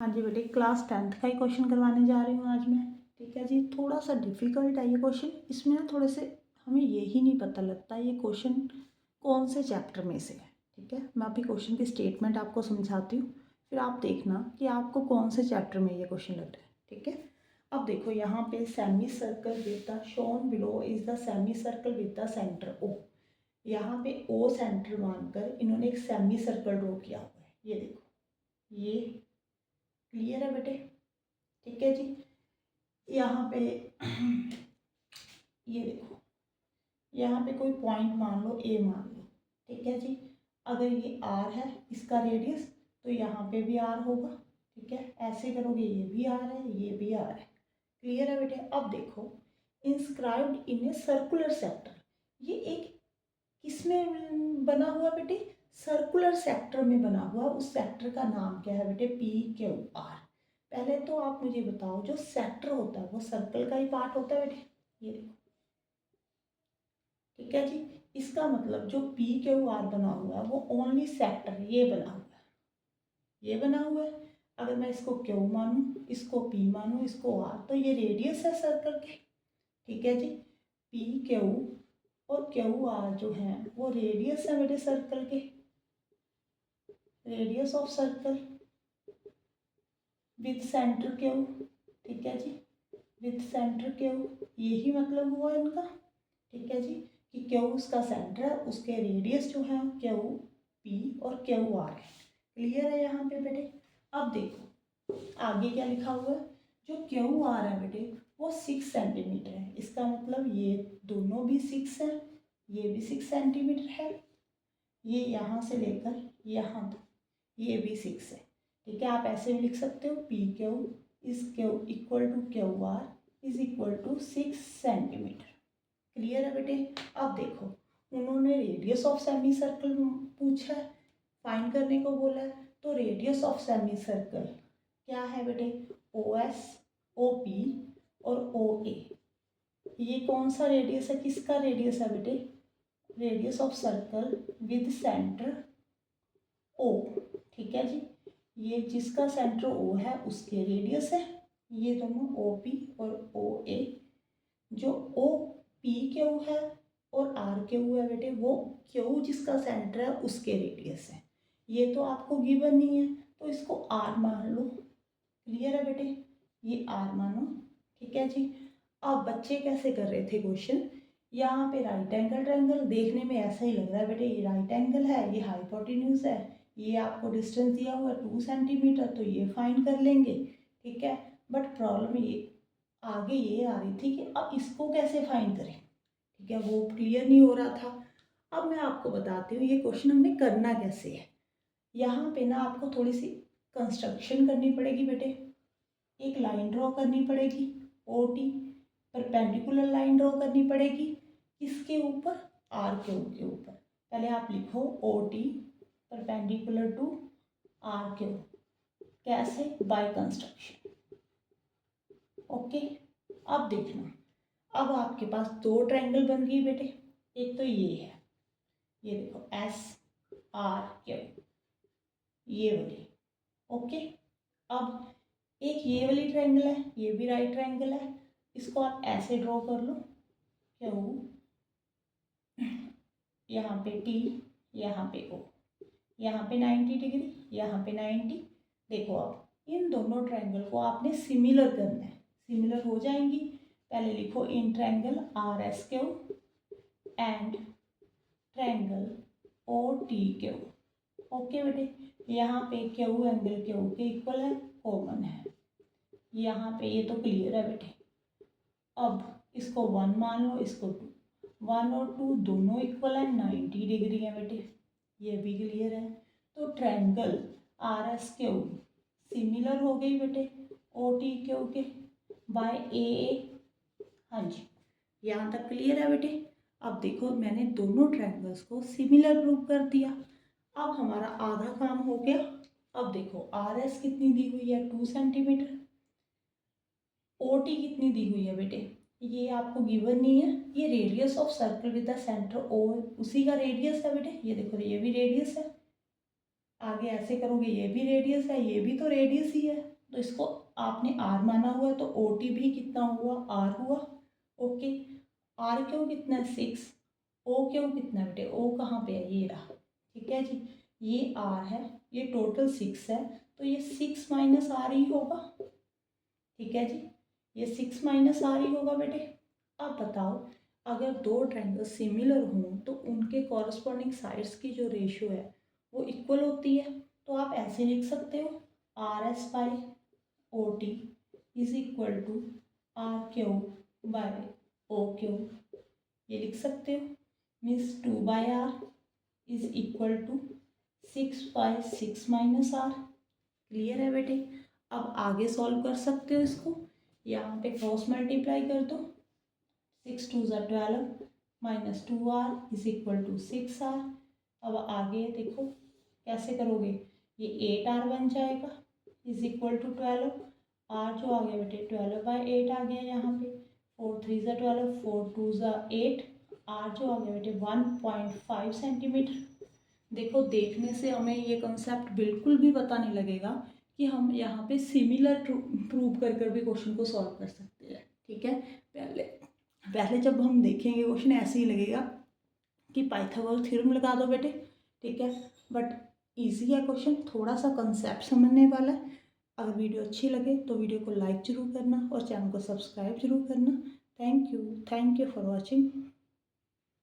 हाँ जी बेटे, class 10th का ही क्वेश्चन करवाने जा रही हूँ आज मैं। ठीक है जी, थोड़ा सा डिफ़िकल्ट है ये क्वेश्चन। इसमें ना थोड़े से हमें यही नहीं पता लगता ये क्वेश्चन कौन से चैप्टर में से है। ठीक है, मैं अभी क्वेश्चन की स्टेटमेंट आपको समझाती हूँ, फिर आप देखना कि आपको कौन से चैप्टर में ये क्वेश्चन लग रहा है। ठीक है, अब देखो यहाँ पे semi circle with the shown below is the semi circle with the centre O. यहाँ पे ओ सेंटर मानकर इन्होंने एक सेमी सर्कल ड्रॉ किया हुआ है। ये देखो, ये क्लियर है बेटे। ठीक है जी, यहाँ पे ये देखो, यहाँ पे कोई पॉइंट मान लो, ए मान लो। ठीक है जी, अगर ये आर है इसका रेडियस, तो यहाँ पे भी आर होगा। ठीक है, ऐसे करोगे ये भी आर है, ये भी आर है। क्लियर है बेटे। अब देखो, inscribed in a circular sector, ये एक किसमें बना हुआ बेटे? सर्कुलर सेक्टर में बना हुआ। उस सेक्टर का नाम क्या है बेटे? P Q R. पहले तो आप मुझे बताओ, जो सेक्टर होता है वो सर्कल का ही पार्ट होता है बेटे। ये देखो, ठीक है जी, इसका मतलब जो पी क्यू आर बना हुआ है वो ओनली सेक्टर ये बना हुआ है, ये बना हुआ है। अगर मैं इसको क्यू मानूं, इसको पी मानूं, इसको आर, तो ये रेडियस है सर्कल के। ठीक है जी, पी क्यू और क्यू आर जो है वो रेडियस है मेरे सर्कल के, radius of circle with centre Q. ठीक है जी, विद सेंटर क्यू, यही मतलब हुआ इनका। ठीक है जी, कि क्यू उसका सेंटर है, उसके रेडियस जो है क्यू पी और क्यू आर है। क्लियर है यहाँ पे बेटे। अब देखो आगे क्या लिखा हुआ है, जो क्यू आर है बेटे वो 6 सेंटीमीटर है। इसका मतलब ये दोनों भी 6 है, ये भी 6 सेंटीमीटर है, ये यहाँ से लेकर यहाँ तक ये भी 6 है। ठीक है, आप ऐसे भी लिख सकते हो, P Q is Q equal to Q R is equal to 6 centimetre. Clear है बेटे। अब देखो, उन्होंने रेडियस ऑफ सेमी सर्कल पूछा है, फाइंड करने को बोला है। तो रेडियस ऑफ सेमी सर्कल क्या है बेटे? ओ एस, ओ पी और ओ ए। ये कौन सा रेडियस है? किसका रेडियस है बेटे? Radius of circle with centre O. ठीक है जी, ये जिसका सेंटर ओ है उसके रेडियस है। ये दोनों ओ पी और ओ ए। जो ओ पी क्यू है और आर क्यू है बेटे, वो क्यू जिसका सेंटर है उसके रेडियस है। ये तो आपको गिवन नहीं है, तो इसको आर मान लो। क्लियर है बेटे, ये आर मानो। ठीक है जी, अब बच्चे कैसे कर रहे थे क्वेश्चन, यहाँ पे राइट एंगल ट्रायंगल देखने में ऐसा ही लग रहा है बेटे, ये राइट एंगल है, ये हाइपोटेन्यूज है, ये आपको डिस्टेंस दिया हुआ है 2 सेंटीमीटर, तो ये फाइंड कर लेंगे। ठीक है, बट प्रॉब्लम ये आगे ये आ रही थी कि अब इसको कैसे फाइंड करें। ठीक है, वो क्लियर नहीं हो रहा था। अब मैं आपको बताती हूँ ये क्वेश्चन हमने करना कैसे है। यहाँ पे ना आपको थोड़ी सी कंस्ट्रक्शन करनी पड़ेगी बेटे। एक लाइन ड्रॉ करनी पड़ेगी, O T, perpendicular line draw करनी पड़ेगी। किसके ऊपर? आर क्यू के ऊपर। पहले आप लिखो O T perpendicular to R Q. कैसे? By construction. ओके, अब देखना, अब आपके पास 2 ट्रायंगल बन गई बेटे। एक तो ये है, ये देखो एस आर क्यू, ये वाली। ओके, अब एक ये वाली ट्रायंगल है, ये भी राइट ट्रायंगल है, इसको आप ऐसे ड्रॉ कर लो। क्यू, यहाँ पे टी, यहाँ पे ओ, यहाँ पे 90 डिग्री, यहाँ पे 90। देखो अब इन दोनों ट्रायंगल को आपने सिमिलर करना है, सिमिलर हो जाएंगी। पहले लिखो in triangle R S Q and triangle O T Q. Okay बेटे, यहाँ पे क्यू एंगल क्यू के इक्वल है, कॉमन है। यहाँ पे ये तो क्लियर है बेटे। अब इसको 1 मान लो, इसको 2, 1 और 2 दोनों इक्वल है, 90 डिग्री है बेटे, ये भी क्लियर है। तो triangle R S Q similar हो गई बेटे ओ टी क्यू के बाय ए ए। हाँ जी, यहाँ तक क्लियर है बेटे। अब देखो मैंने दोनों ट्रायंगल्स को सिमिलर प्रूव कर दिया। अब हमारा आधा काम हो गया। अब देखो आर एस कितनी दी हुई है? 2 सेंटीमीटर। ओ टी कितनी दी हुई है बेटे? ये आपको गिवन नहीं है। ये radius of circle with the centre O, उसी का रेडियस है बेटे। ये देखो, ये भी रेडियस है। आगे ऐसे करोगे, ये भी रेडियस है, ये भी तो रेडियस ही है। इसको आपने आर माना हुआ है तो ओ टी भी कितना हुआ, आर हुआ। ओके, आर क्यों कितना है 6, ओ क्यों कितना है बेटे, ओ कहाँ पे है, ये रहा। ठीक है जी, ये आर है, ये टोटल 6 है, तो ये 6 माइनस आर ही होगा। ठीक है जी, ये 6 माइनस आर ही होगा बेटे। अब बताओ, अगर दो ट्रायंगल सिमिलर हों तो उनके कॉरस्पॉन्डिंग साइड्स की जो रेशियो है वो इक्वल होती है। तो आप ऐसे लिख सकते हो, R S by O T is equal to R Q by O Q, ये लिख सकते हो। Means 2/r is equal to 6/6 minus R. Clear है बेटे। अब आगे सॉल्व कर सकते हो इसको, यहाँ पे क्रॉस मल्टीप्लाई कर दो, 6 2 ज़ा 12 minus 2r is equal to 6r। अब आगे देखो कैसे करोगे, ये 8r बन जाएगा इज इक्वल टू 12, r जो आ गया बेटे 12/8 आ गया यहाँ पे, 4 3 ज़ा 12, 4 2 ज़ा 8, r जो आ गया बेटे 1.5 सेंटीमीटर। देखो देखने से हमें ये कंसेप्ट बिल्कुल भी पता नहीं लगेगा कि हम यहाँ पे सिमिलर प्रूव कर कर भी क्वेश्चन को सॉल्व कर सकते हैं। ठीक है, पहले जब हम देखेंगे क्वेश्चन ऐसे ही लगेगा कि पाइथागोरस थ्योरम लगा दो बेटे। ठीक है, बट इजी है क्वेश्चन, थोड़ा सा कंसेप्ट समझने वाला है। अगर वीडियो अच्छी लगे तो वीडियो को लाइक जरूर करना और चैनल को सब्सक्राइब जरूर करना। Thank you for watching.